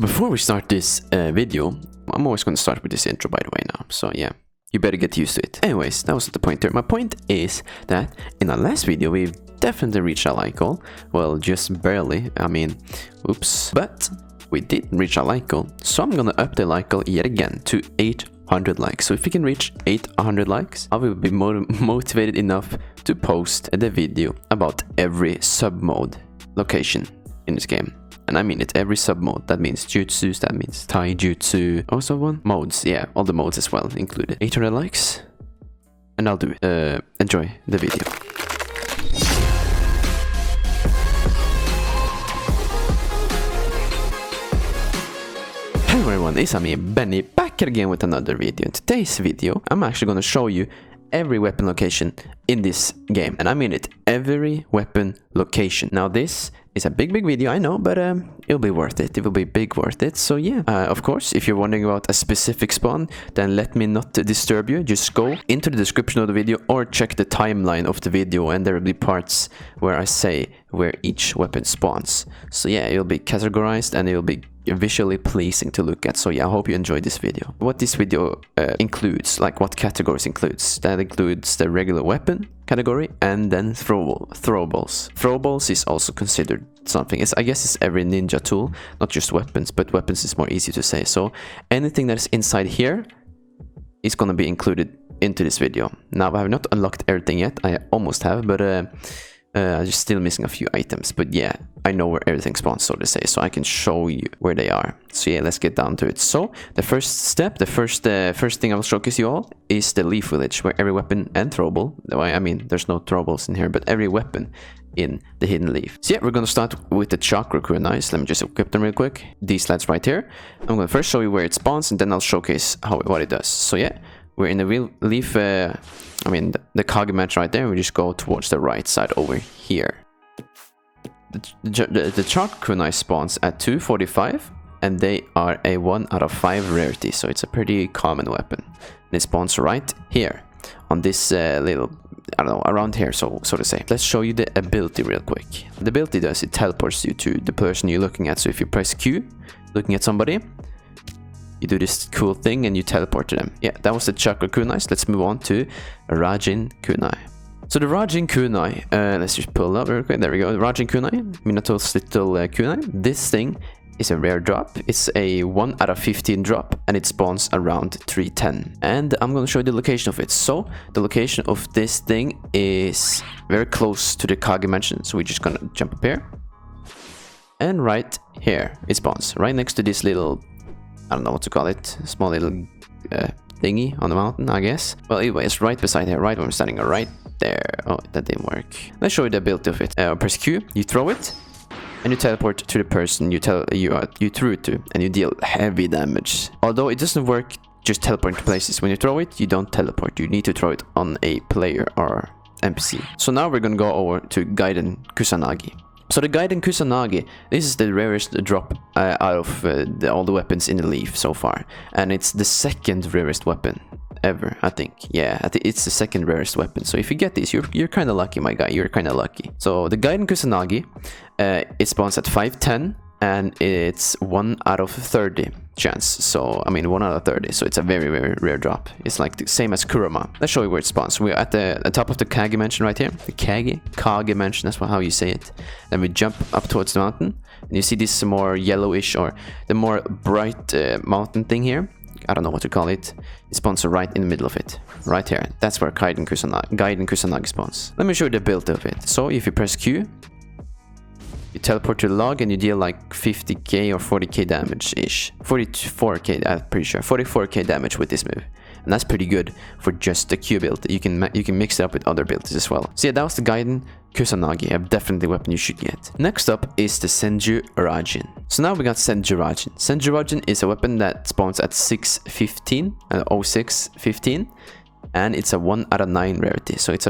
So before we start this video, I'm always going to start with this intro, by the way, now. So yeah, you better get used to it. Anyways, that wasn't the point there. My point is that in our last video, we've definitely reached our like goal. Well, just barely. I mean, oops. But we did reach our like goal. So I'm going to up the like goal yet again to 800 likes. So if we can reach 800 likes, I will be motivated enough to post the video about every sub-mode location in this game. And I mean it, every sub-mode. That means jutsus, that means taijutsu. Also one? Modes, yeah, all the modes as well included. 800 likes, and I'll do it. Enjoy the video. Hello everyone, it's me, Benny, back again with another video. In today's video, I'm actually going to show you every weapon location in this game. And I mean it, every weapon location. Now this is a big video, I know, but it'll be worth it. It will be big worth it. So yeah, of course, if you're wondering about a specific spawn, then let me not disturb you. Just go into the description of the video or check the timeline of the video, and there will be parts where I say where each weapon spawns. So yeah, it'll be categorized and it'll be visually pleasing to look at. So yeah, I hope you enjoyed this video. What this video includes, like what categories includes, that includes the regular weapon category and then throwables. Throwables is also considered something. I guess it's every ninja tool, not just weapons, but weapons is more easy to say. So anything that is inside here is going to be included into this video. Now I have not unlocked everything yet. I almost have, but I'm just still missing a few items. But yeah, I know where everything spawns, so to say, so I can show you where they are. So yeah, let's get down to it. So the first step, the first thing I will showcase you all is the Leaf Village, where every weapon and throwable, I mean, there's no throwables in here, but every weapon in the hidden leaf. So yeah, we're gonna start with the Chakra Kunai. Let me just equip them real quick. These lads right here. I'm gonna first show you where it spawns, and then I'll showcase what it does. So yeah, we're in the real leaf. I mean, the Kage match right there. We just go towards the right side over here. The Chakra Kunai spawns at 245, and they are a 1 out of 5 rarity, so it's a pretty common weapon. And it spawns right here on this little, I don't know, around here, so to say. Let's show you the ability real quick. The ability does, it teleports you to the person you're looking at. So if you press Q, looking at somebody, you do this cool thing and you teleport to them. Yeah, that was the Chakra Kunai. So let's move on to Raijin Kunai. So the Raijin Kunai, let's just pull up real quick. There we go. Raijin Kunai, Minotaur's little kunai. This thing is a rare drop. It's a 1 out of 15 drop, and it spawns around 310. And I'm going to show you the location of it. So the location of this thing is very close to the Kage mansion. So we're just going to jump up here. And right here, it spawns. Right next to this little, I don't know what to call it, small little thingy on the mountain, I guess. Well, anyway, it's right beside here, right when we're standing right there. Oh, that didn't work. Let's show you the ability of it. Press Q, you throw it, and you teleport to the person you threw it to, and you deal heavy damage. Although it doesn't work just teleporting to places. When you throw it, you don't teleport. You need to throw it on a player or NPC. So now we're gonna go over to Gaiden Kusanagi. So the Gaiden Kusanagi, this is the rarest drop out of all the weapons in the leaf so far. And it's the second rarest weapon ever, I think. Yeah, I think it's the second rarest weapon. So if you get this, you're kind of lucky, my guy. You're kind of lucky. So the Gaiden Kusanagi, it spawns at 510, and it's 1 out of 30 chance. So, I mean, 1 out of 30. So it's a very, very rare drop. It's like the same as Kurama. Let's show you where it spawns. We're at the top of the Kage mansion right here. The Kage mansion, that's how you say it. Then we jump up towards the mountain. And you see this more yellowish, or the more bright mountain thing here. I don't know what to call it. It spawns right in the middle of it. Right here. That's where Gaiden Kusanagi spawns. Let me show you the build of it. So if you press Q, you teleport to the log and you deal like 50k or 40k damage-ish. 44k, I'm pretty sure. 44k damage with this move. And that's pretty good for just the Q build. You can mix it up with other builds as well. So yeah, that was the Gaiden Kusanagi, definitely a weapon you should get. Next up is the Senju Raijin. So now we got Senju Raijin. Senju Raijin is a weapon that spawns at 615 and 0615. And it's a 1 out of 9 rarity, so it's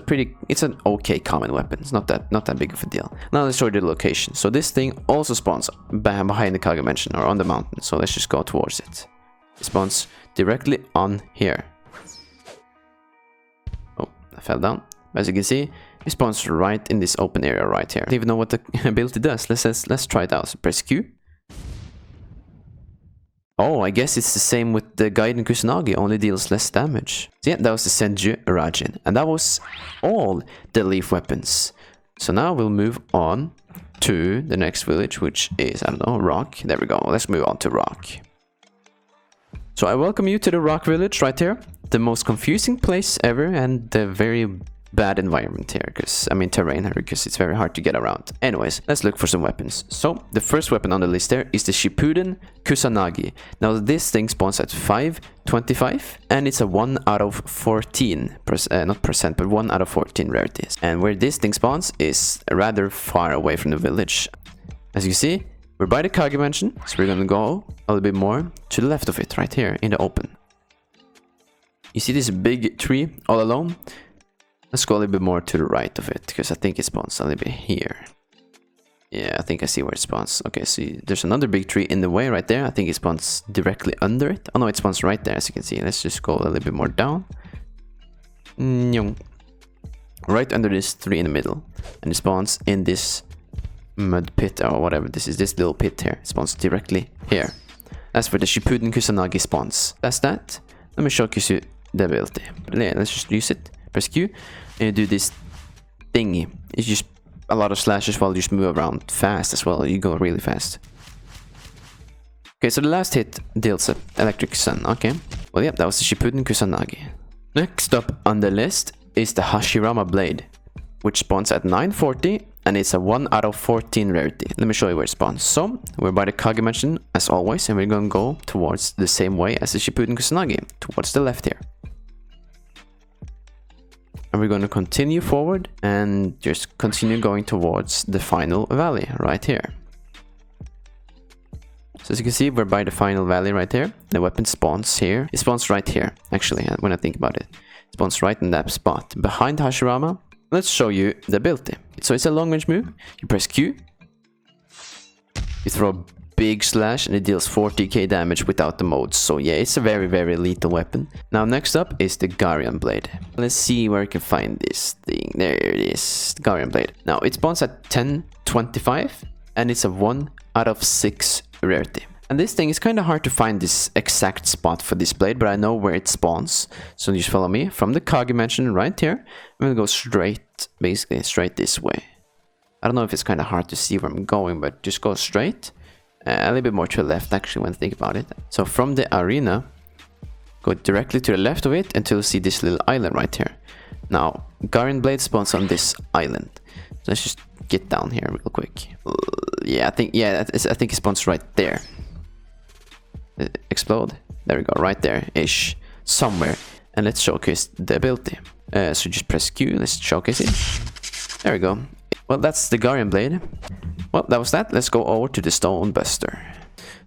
an okay common weapon. It's not that big of a deal. Now let's show you the location. So this thing also spawns behind the Kage mansion, or on the mountain. So let's just go towards it. It spawns directly on here. Oh, I fell down. As you can see, it spawns right in this open area right here. I don't even know what the ability does. Let's try it out. So press Q. Oh, I guess it's the same with the Gaiden Kusanagi, only deals less damage. So yeah, that was the Senju Raijin. And that was all the leaf weapons. So now we'll move on to the next village, which is, I don't know, Rock. There we go. Let's move on to Rock. So I welcome you to the Rock village right here. The most confusing place ever and the very bad environment here, because I mean terrain here, because it's very hard to get around. Anyways, let's look for some weapons. So the first weapon on the list there is the Shippuden Kusunagi. Now this thing spawns at 525 and it's a 1 out of 14 not percent, but 1 out of 14 rarities. And where this thing spawns is rather far away from the village. As you see, we're by the Kage mansion, so we're gonna go a little bit more to the left of it, right here in the open. You see this big tree all alone? Let's go a little bit more to the right of it, because I think it spawns a little bit here. Yeah, I think I see where it spawns. Okay, so there's another big tree in the way right there. I think it spawns directly under it. Oh no, it spawns right there, as you can see. Let's just go a little bit more down. Right under this tree in the middle. And it spawns in this mud pit or whatever this is. This little pit here. It spawns directly here. That's where the Shippuden Kusanagi spawns. That's that. Let me showcase you the ability. Yeah, let's just use it. Press Q and you do this thingy. It's just a lot of slashes while you just move around fast as well. You go really fast. Okay, so the last hit deals an electric sun. Okay, well, yeah, that was the Shippuden Kusanagi. Next up on the list is the Hashirama Blade, which spawns at 940 and it's a 1 out of 14 rarity. Let me show you where it spawns. So we're by the Kage mansion as always, and we're gonna go towards the same way as the Shippuden Kusunagi, towards the left here. And we're going to continue forward and just continue going towards the final valley right here. So as you can see, we're by the final valley right here. The weapon spawns here. It spawns right here, actually, when I think about it. It spawns right in that spot. Behind Hashirama, let's show you the ability. So it's a long range move. You press Q. You throw a big slash and it deals 40k damage without the modes. So yeah, it's a very, very lethal weapon. Now next up is the Garian Blade. Let's see where I can find this thing. There it is, the Garian Blade. Now it spawns at 1025 and it's a 1 out of 6 rarity. And this thing is kind of hard to find this exact spot for this blade, but I know where it spawns. So just follow me from the Kage mansion right here. I'm gonna go straight, basically straight this way. I don't know if it's kind of hard to see where I'm going, but just go straight. A little bit more to the left, actually, when I think about it. So from the arena, go directly to the left of it until you see this little island right here. Now, Garian Blade spawns on this island. So let's just get down here real quick. Yeah, I think it spawns right there. Explode. There we go, right there-ish, somewhere. And let's showcase the ability. So just press Q. Let's showcase it. There we go. Well, that's the Garian Blade. Well, that was that. Let's go over to the Stone Buster.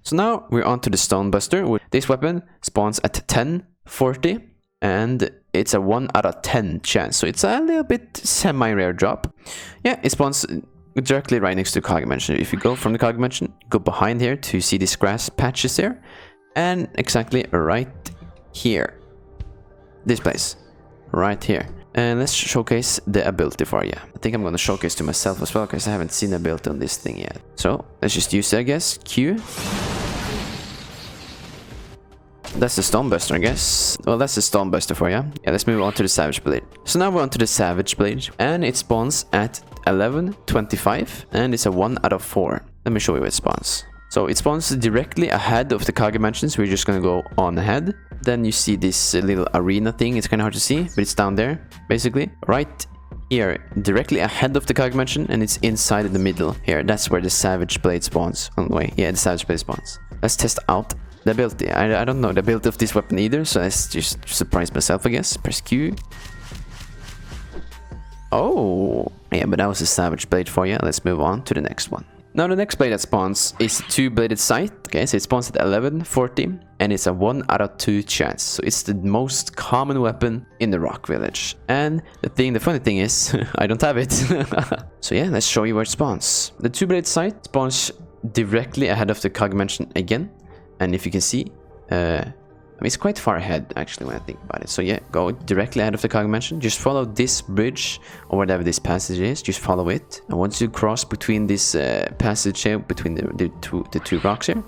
So now we're on to the Stone Buster. This weapon spawns at 1040 and it's a 1 out of 10 chance. So it's a little bit semi-rare drop. Yeah, it spawns directly right next to Kage mansion. If you go from the Kage mansion, go behind here to see these grass patches there. And exactly right here. This place. Right here. And let's showcase the ability for you. I think I'm going to showcase to myself as well, because I haven't seen the ability on this thing yet. So let's just use it, I guess. Q. That's the Stone Buster, I guess. Well, that's the Stone Buster for you. Yeah, let's move on to the Savage Blade. So now we're on to the Savage Blade. And it spawns at 1125. And it's a 1 out of 4. Let me show you where it spawns. So it spawns directly ahead of the Kage mansion, so we're just gonna go on ahead. Then you see this little arena thing. It's kind of hard to see, but it's down there, basically. Right here, directly ahead of the Kage mansion, and it's inside in the middle here. That's where the Savage Blade spawns. On the way, yeah, the Savage Blade spawns. Let's test out the ability. I don't know the ability of this weapon either, so let's just surprise myself, I guess. Press Q. Oh, yeah, but that was a Savage Blade for you. Let's move on to the next one. Now the next blade that spawns is 2 Bladed Scythe. Okay, so it spawns at 1140 and it's a 1 out of 2 chance. So it's the most common weapon in the Rock Village. And the funny thing is, I don't have it. So yeah, let's show you where it spawns. The 2 Bladed Scythe spawns directly ahead of the Kage mansion again. And if you can see, I mean, it's quite far ahead, actually, when I think about it. So yeah, go directly ahead of the Kage mansion. Just follow this bridge, or whatever this passage is. Just follow it. And once you cross between this passage here, between the two rocks here,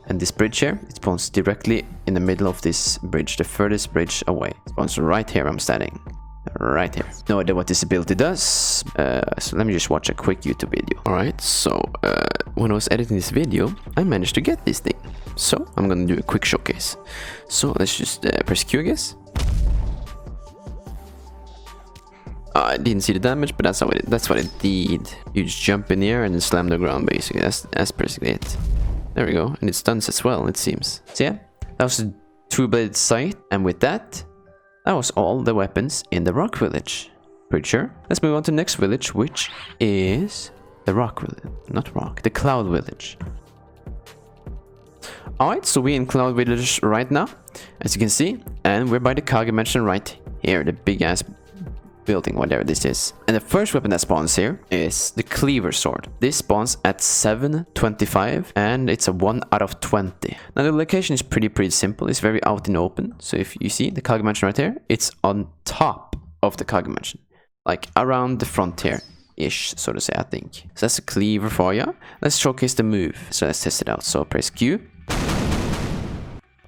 And this bridge here, it spawns directly in the middle of this bridge, the furthest bridge away. It spawns right here, I'm standing. Right here. No idea what this ability does, so let me just watch a quick YouTube video. Alright, so when I was editing this video, I managed to get this thing. So I'm gonna do a quick showcase. So let's just press Q, I guess. I didn't see the damage, but that's what it did. You just jump in the air and then slam the ground, basically. That's basically it. There we go, and it stuns as well, it seems. So yeah, that was a 2-bladed scythe, and with that was all the weapons in the rock village. Pretty sure. Let's move on to the next village, which is the rock village. Not rock, the cloud village. Alright, so we're in cloud village right now, as you can see, and we're by the Kage mansion right here, the big ass building, whatever this is. And the first weapon that spawns here is the Cleaver Sword. This spawns at 725 and it's a 1 out of 20. Now the location is pretty simple. It's very out in the open. So if you see the Kage mansion right here, it's on top of the Kage mansion, like around the frontier ish, so to say, I think. So that's a cleaver for you. Let's showcase the move. So let's test it out. So press Q.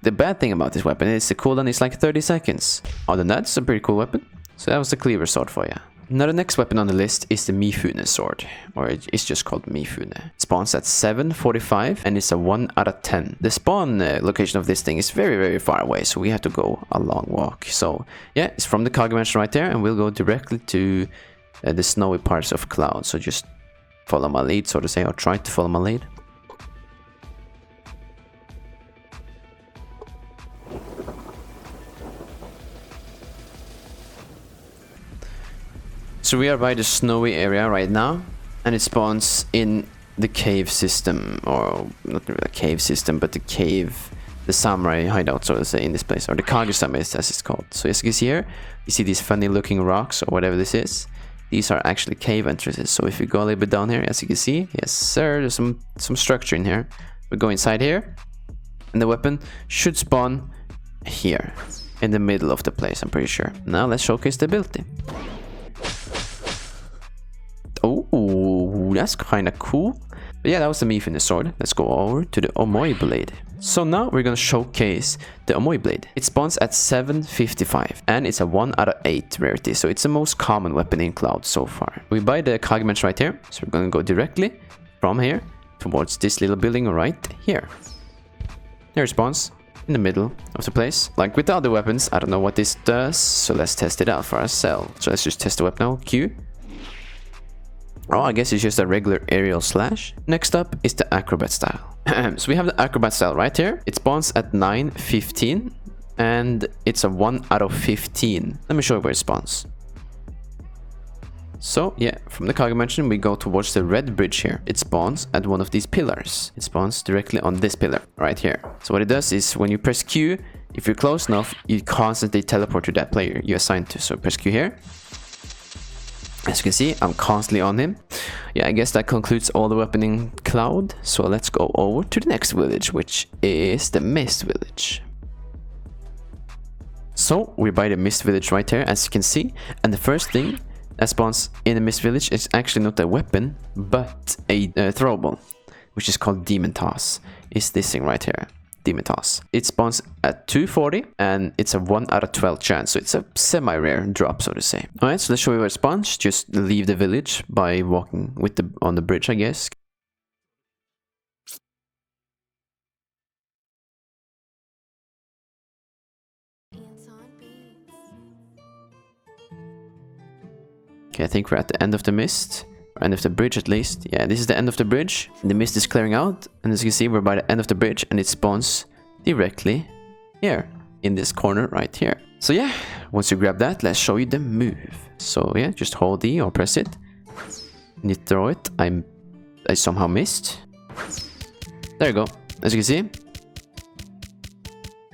The bad thing about this weapon is the cooldown is like 30 seconds. Other than that, it's a pretty cool weapon. So that was the Cleaver Sword for you. Now the next weapon on the list is the Mifune sword, or it's just called Mifune. It spawns at 745 and it's a 1 out of 10. The spawn location of this thing is very far away, so we have to go a long walk. So yeah, it's from the Kage mansion right there, and we'll go directly to the snowy parts of Cloud. So just follow my lead, so to say, or try to follow my lead. So we are by the snowy area right now, and it spawns in the cave system, or not really a cave system, but the cave, the samurai hideout, so to say, in this place, or the Kagesame as it's called. So as you can see here, you see these funny looking rocks, or whatever this is. These are actually cave entrances. So if you go a little bit down here, as you can see, yes sir, there's some structure in here. We go inside here, and the weapon should spawn here, in the middle of the place, I'm pretty sure. Now let's showcase the ability. Oh, that's kind of cool. But yeah, that was the Mifune sword. Let's go over to the Omoi Blade. So now we're gonna showcase the Omoi Blade. It spawns at 755 and it's a 1 out of 8 rarity. So it's the most common weapon in Cloud so far. We buy the Kage mansion right here. So we're gonna go directly from here towards this little building right here. There it spawns in the middle of the place. Like with the other weapons, I don't know what this does. So let's test it out for ourselves. So let's just test the weapon now. Q. Oh, I guess it's just a regular aerial slash. Next up is the Acrobat Style. So we have the Acrobat Style right here. It spawns at 915 and it's a 1 out of 15. Let me show you where it spawns. So yeah, from the Kage mansion we go towards the red bridge here. It spawns at one of these pillars. It spawns directly on this pillar right here. So what it does is when you press Q, if you're close enough, you constantly teleport to that player you assigned to. So press Q here. As you can see, I'm constantly on him. Yeah, I guess that concludes all the weapon in Cloud. So let's go over to the next village, which is the Mist Village. So we're by the Mist Village right here, as you can see. And the first thing that spawns in the Mist Village is actually not a weapon, but a throwable, which is called Demon Toss. It's this thing right here. Demon Toss. It spawns at 240 and it's a 1 out of 12 chance, so it's a semi-rare drop, so to say. Alright, so let's show you where it spawns. Just leave the village by walking with on the bridge, I guess. Okay, I think we're at the end of the mist. End of the bridge at least. Yeah, this is the end of the bridge. The mist is clearing out, and as you can see, we're by the end of the bridge, and it spawns directly here in this corner right here. So yeah, once you grab that, let's show you the move. So yeah, just hold D or press it, and you throw it. I somehow missed. There you go. As you can see.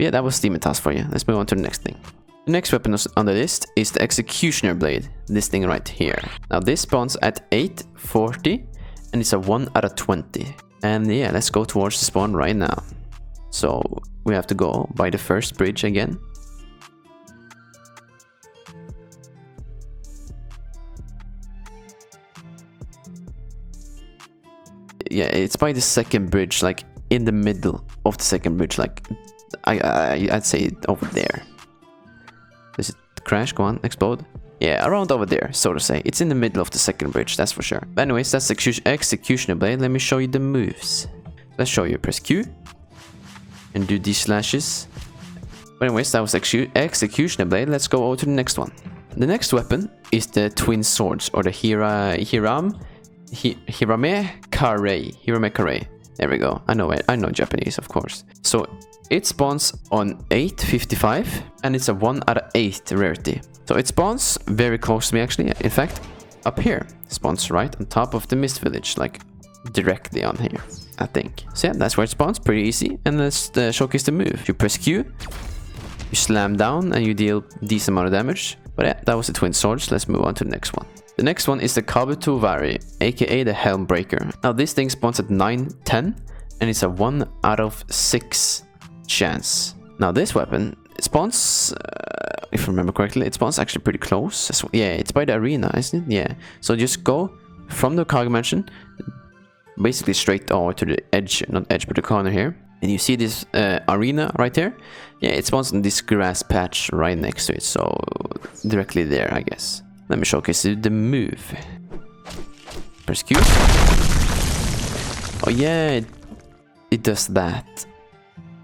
Yeah, that was Demon Toss for you. Let's move on to the next thing. The next weapon on the list is the Executioner Blade, this thing right here. Now this spawns at 840 and it's a 1 out of 20. And yeah, let's go towards the spawn right now. So we have to go by the first bridge again. Yeah, it's by the second bridge, like in the middle of the second bridge, like I'd say over there. Does it crash? Go on, explode. Yeah, around over there, so to say. It's in the middle of the second bridge, that's for sure. But anyways, that's Executioner Blade. Let me show you the moves. Let's show you. Press Q and do these slashes. But anyways, that was Executioner Blade. Let's go over to the next one. The next weapon is the Twin Swords, or the Hiramekarei. There we go. I know Japanese, of course. So it spawns on 855, and it's a 1 out of 8 rarity. So it spawns very close to me, actually. In fact, up here. Spawns right on top of the Mist Village, like directly on here, I think. So yeah, that's where it spawns. Pretty easy. And let's showcase the move. You press Q, you slam down, and you deal decent amount of damage. But yeah, that was the Twin Swords. Let's move on to the next one. The next one is the Kabutowari, aka the Helm Breaker. Now this thing spawns at 910, and it's a 1 out of 6 chance. Now this weapon spawns, if I remember correctly, it spawns actually pretty close. Yeah, it's by the arena, isn't it? Yeah. So just go from the Kage Mansion, basically straight over to the edge, not edge, but the corner here. And you see this arena right there? Yeah, it spawns in this grass patch right next to it. So directly there, I guess. Let me showcase you the move. Press Q. Oh yeah, it does that.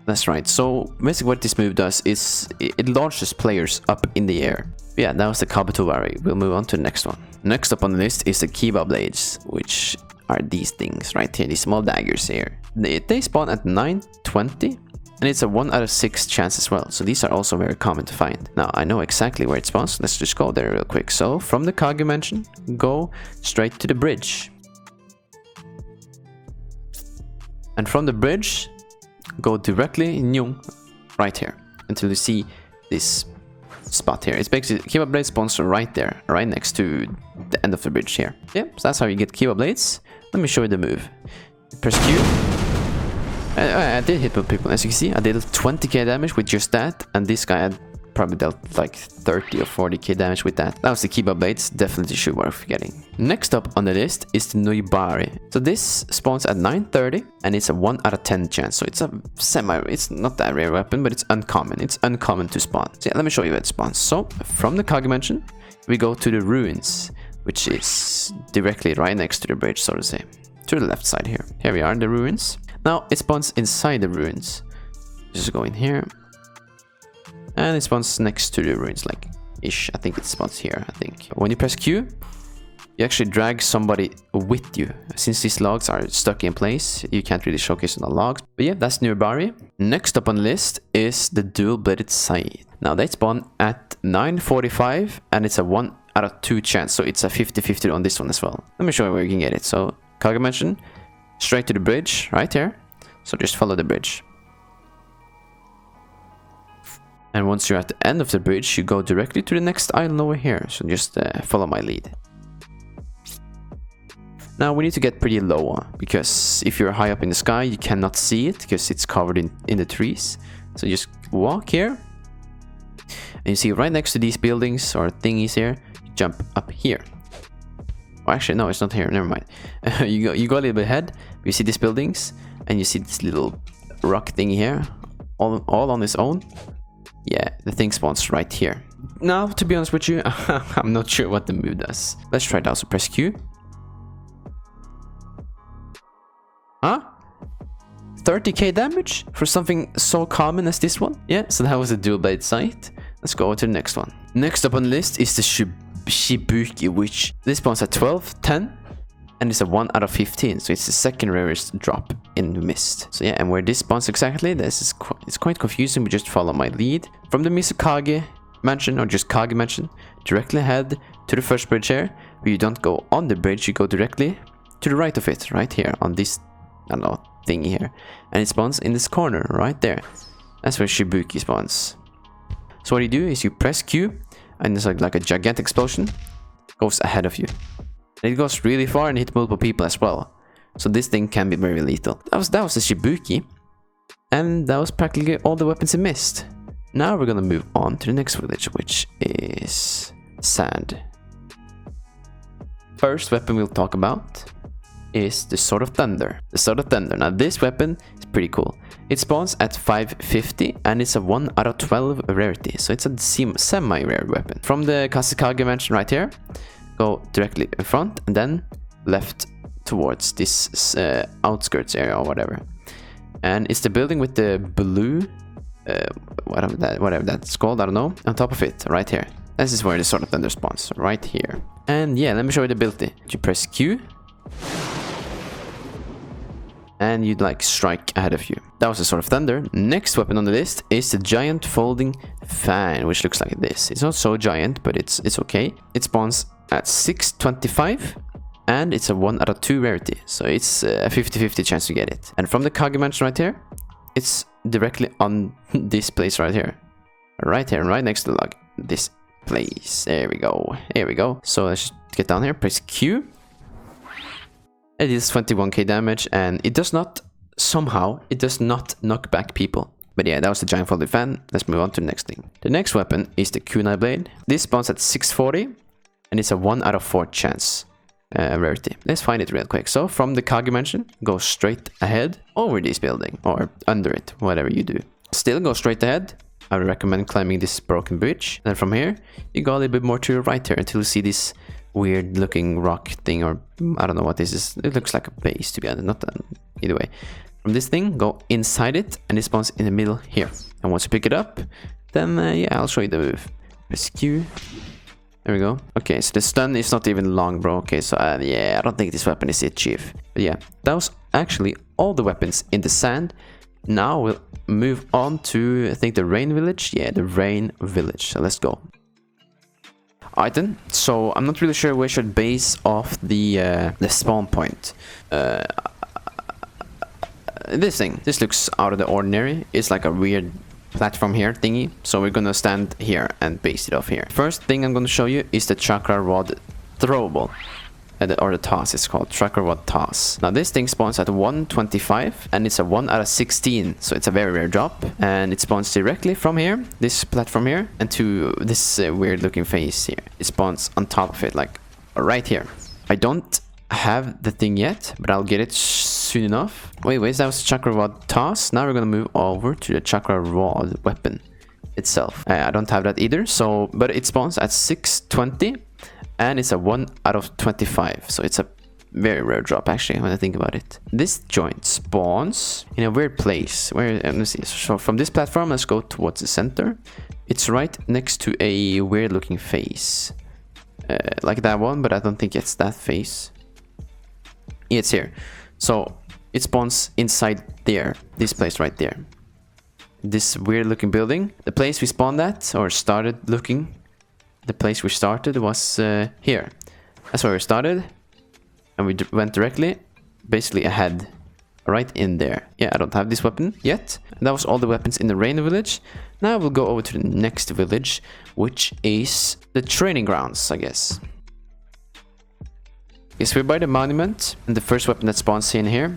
That's right. So basically what this move does is it launches players up in the air. Yeah, that was the Kabutowari. We'll move on to the next one. Next up on the list is the Kiba Blades, which are these things right here, these small daggers here. They spawn at 920, and it's a 1 out of 6 chance as well. So these are also very common to find. Now I know exactly where it spawns. Let's just go there real quick. So from the Kage Mansion, go straight to the bridge. And from the bridge, go directly right here until you see this spot here. It's basically Kiba Blade spawns right there, right next to the end of the bridge here. Yeah, so that's how you get Kiba Blades. Let me show you the move. Press Q. I did hit both people, as you can see. I did 20k damage with just that, and this guy had probably dealt like 30 or 40k damage with that. That was the Kiba Blades, definitely should worth getting. Next up on the list is the Nuibari. So this spawns at 930, and it's a 1 out of 10 chance. So it's a it's not that rare weapon, but it's uncommon. It's uncommon to spawn. So yeah, let me show you where it spawns. So from the Kage Mansion, we go to the ruins, which is directly right next to the bridge, so to say. To the left side here. Here we are in the ruins. Now it spawns inside the ruins. Just go in here. And it spawns next to the ruins, like ish. I think it spawns here, I think. When you press Q, you actually drag somebody with you. Since these logs are stuck in place, you can't really showcase on the logs. But yeah, that's Nuibari. Next up on the list is the dual Bladed Scythe. Now they spawn at 945, and it's a 1 out of 2 chance. So it's a 50-50 on this one as well. Let me show you where you can get it. So Kage Mansion, straight to the bridge, right here. So just follow the bridge. And once you're at the end of the bridge, you go directly to the next island over here. So just follow my lead. Now we need to get pretty low, because if you're high up in the sky, you cannot see it because it's covered in the trees. So just walk here. And you see right next to these buildings or thingies here, you jump up here. Oh, actually, no, it's not here. Never mind. you go a little bit ahead. You see these buildings, and you see this little rock thingy here, all on its own. Yeah, the thing spawns right here. Now, to be honest with you, I'm not sure what the move does. Let's try it out. So press Q. Huh? 30k damage for something so common as this one? Yeah, so that was a dual Bladed Scythe. Let's go to the next one. Next up on the list is the Shibuki, which this spawns at 1210, and it's a 1 out of 15, so it's the second rarest drop in the mist. So yeah, and where this spawns exactly, it's quite confusing, but just follow my lead. From the Kage Mansion, or just Kage Mansion, directly ahead to the first bridge here, but you don't go on the bridge, you go directly to the right of it, right here, on this, I don't know, thingy here. And it spawns in this corner, right there. That's where Shibuki spawns. So what you do is you press Q, and it's like a gigantic explosion goes ahead of you. And it goes really far and hits multiple people as well. So this thing can be very lethal. That was the Shibuki. And that was practically all the weapons in Mist. Now we're gonna move on to the next village, which is Sand. First weapon we'll talk about is the Sword of Thunder. The Sword of Thunder. Now this weapon is pretty cool. It spawns at 550 and it's a 1 out of 12 rarity. So it's a semi-rare weapon. From the Kasukage mentioned right here, go directly in front and then left towards this outskirts area or whatever. And it's the building with the blue, whatever that's called, I don't know, on top of it, right here. This is where the Sword of Thunder spawns, right here. And yeah, let me show you the ability. You press Q, and you'd like strike ahead of you. That was the Sword of Thunder. Next weapon on the list is the giant folding fan, which looks like this. It's not so giant, but it's okay. It spawns at 625. And it's a 1 out of 2 rarity, so it's a 50-50 chance to get it. And from the Kage mansion right here, it's directly on this place right here. Right here, right next to the log. This place. There we go. Here we go. So let's just get down here, press Q. It is 21k damage, and it does not, somehow, it does not knock back people. But yeah, that was the giant folded fan. Let's move on to the next thing. The next weapon is the Kunai Blade. This spawns at 640, and it's a 1 out of 4 chance. Rarity. Let's find it real quick. So from the Kage mansion, go straight ahead over this building or under it, whatever you do. Still go straight ahead. I would recommend climbing this broken bridge. And from here, you go a little bit more to your right here until you see this weird looking rock thing, or I don't know what this is. It looks like a base, to be honest. Not that. Either way. From this thing, go inside it and it spawns in the middle here. And once you pick it up, then yeah, I'll show you the move. Press Q. There we go. Okay, so the stun is not even long, bro. Okay, so yeah, I don't think this weapon is it, chief. But yeah, that was actually all the weapons in the sand. Now we'll move on to, I think, the Rain Village. Yeah, the Rain Village. So let's go. Alright then. So I'm not really sure where I should base off the spawn point. This thing. This looks out of the ordinary. It's like a weird platform here thingy, so we're gonna stand here and base it off here. First thing I'm gonna show you is the Chakra Rod throwable, or the toss. It's called Chakra Rod Toss. Now this thing spawns at 125 and it's a 1 out of 16, so it's a very rare drop, and it spawns directly from here, this platform here, and to this weird looking face here. It spawns on top of it, like right here. I don't have the thing yet, but I'll get it soon enough. Wait, that was the Chakra Rod Toss. Now we're gonna move over to the Chakra Rod weapon itself. I don't have that either, so but it spawns at 620 and it's a 1 out of 25, so it's a very rare drop actually when I think about it. This joint spawns in a weird place where, let me see, so from this platform let's go towards the center. It's right next to a weird looking face, like that one, but I don't think it's that face. It's here. So it spawns inside there, this place right there, this weird looking building. The place we spawned at, or started looking, the place we started was here. That's where we started, and we went directly basically ahead, right in there. Yeah, I don't have this weapon yet. And that was all the weapons in the Rain Village. Now we'll go over to the next village, which is the training grounds, I guess. Yes, we're by the monument, and the first weapon that spawns in here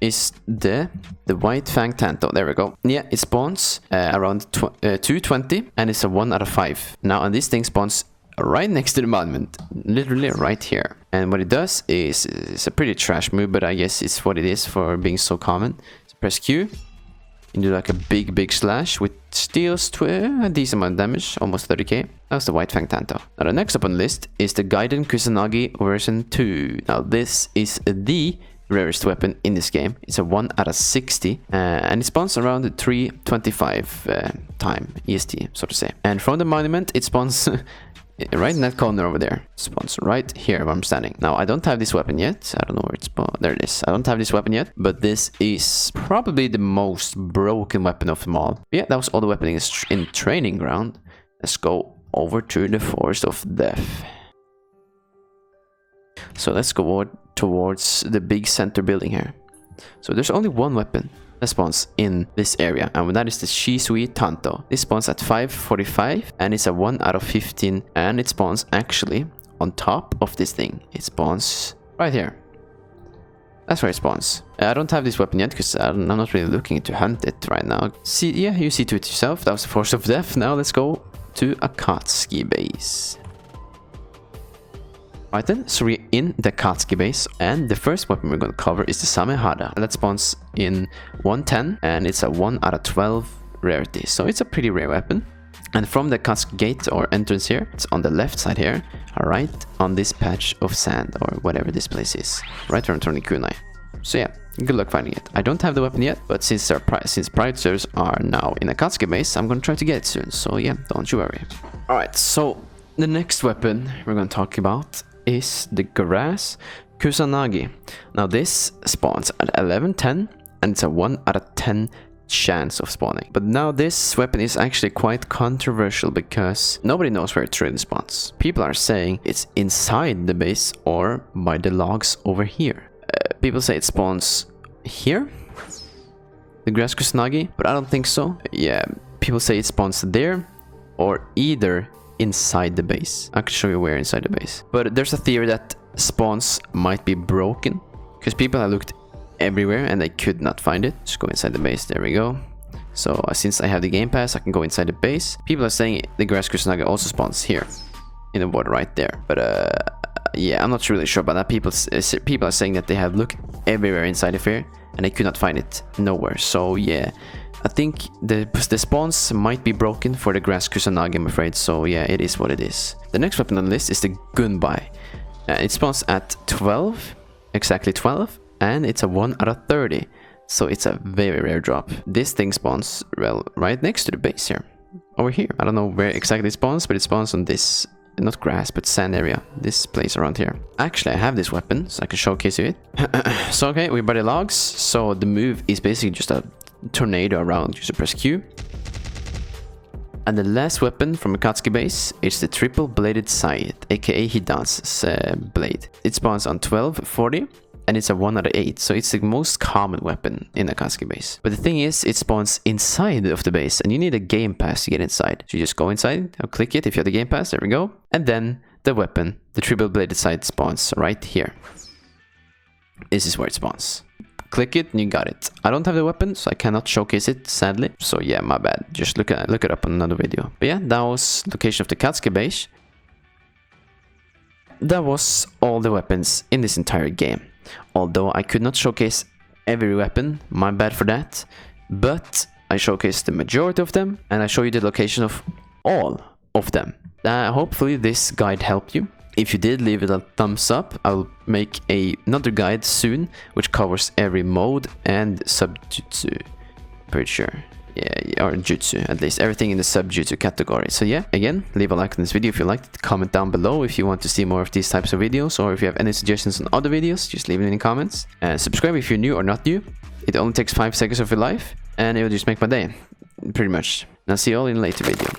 is the White Fang Tanto. There we go. Yeah, it spawns around 220, and it's a 1 out of 5. Now, and this thing spawns right next to the monument, literally right here. And what it does is, it's a pretty trash move, but I guess it's what it is for being so common. So press Q, and do like a big slash, which deals a decent amount of damage, almost 30k. That's the White Fang Tanto. Now the next up on the list is the Gaiden Kusanagi version 2. Now this is the rarest weapon in this game. It's a 1 out of 60, and it spawns around 325 time EST, so to say. And from the monument, it spawns right in that corner over there. It spawns right here where I'm standing. Now I don't have this weapon yet. I don't know where it's spawned. There it is. I don't have this weapon yet, but this is probably the most broken weapon of them all. Yeah, that was all the weapons in training ground. Let's go over to the Forest of Death. So let's go towards the big center building here. So there's only one weapon that spawns in this area, and that is the Shisui Tanto. This spawns at 545 and it's a 1 out of 15, and it spawns actually on top of this thing. It spawns right here. That's where it spawns. I don't have this weapon yet because I'm not really looking to hunt it right now. See, yeah, you see to it yourself. That was the Force of Death. Now let's go to Akatsuki base. Alright then, so we're in the AKATSUKI base, and the first weapon we're going to cover is the Samehada. That spawns in 110, and it's a 1 out of 12 rarity, so it's a pretty rare weapon. And from the AKATSUKI gate or entrance here, it's on the left side here, alright, on this patch of sand, or whatever this place is, right around Kunai. So yeah, good luck finding it. I don't have the weapon yet, but since private servers are now in a AKATSUKI base, I'm gonna try to get it soon, so yeah, don't you worry. Alright, so the next weapon we're gonna talk about is the Gaiden Kusanagi. Now this spawns at 1110, and it's a 1 out of 10 chance of spawning. But now this weapon is actually quite controversial because nobody knows where it really spawns. People are saying it's inside the base or by the logs over here. People say it spawns here, the Gaiden Kusanagi, but I don't think so. Yeah, people say it spawns there or either inside the base. I can show you where inside the base. But there's a theory that spawns might be broken because people have looked everywhere and they could not find it. Just go inside the base. There we go. So since I have the game pass, I can go inside the base. People are saying the Gaiden Kusanagi also spawns here in the water right there. But yeah, I'm not really sure about that. People are saying that they have looked everywhere inside of here and they could not find it nowhere. So yeah, I think the spawns might be broken for the Gaiden Kusanagi, I'm afraid. So yeah, it is what it is. The next weapon on the list is the Gunbai. It spawns at 12, exactly 12, and it's a 1 out of 30. So it's a very rare drop. This thing spawns, well, right next to the base here. Over here. I don't know where exactly it spawns, but it spawns on this, not grass, but sand area. This place around here. Actually, I have this weapon, so I can showcase you it. So okay, we're by the logs. So the move is basically just a tornado around. Just press Q. And the last weapon from AKATSUKI base is the triple bladed scythe, aka Hidan's blade. It spawns on 12, 40, and it's a 1 out of 8, so it's the most common weapon in AKATSUKI base. But the thing is, it spawns inside of the base, and you need a game pass to get inside. So you just go inside, I'll click it if you have the game pass, there we go. And then the weapon, the triple bladed scythe, spawns right here. This is where it spawns. Click it and you got it. I don't have the weapon, so I cannot showcase it, sadly. So yeah, my bad. Just look it up on another video. But yeah, that was location of the AKATSUKI base. That was all the weapons in this entire game. Although I could not showcase every weapon, my bad for that. But I showcased the majority of them, and I show you the location of all of them. Hopefully this guide helped you. If you did, leave it a thumbs up. I'll make another guide soon, which covers every mode and subjutsu. Pretty sure. Yeah, or jutsu, at least. Everything in the subjutsu category. So yeah, again, leave a like on this video if you liked it. Comment down below if you want to see more of these types of videos, or if you have any suggestions on other videos, just leave it in the comments. And subscribe if you're new or not new. It only takes 5 seconds of your life, and it will just make my day. Pretty much. And I'll see you all in a later video.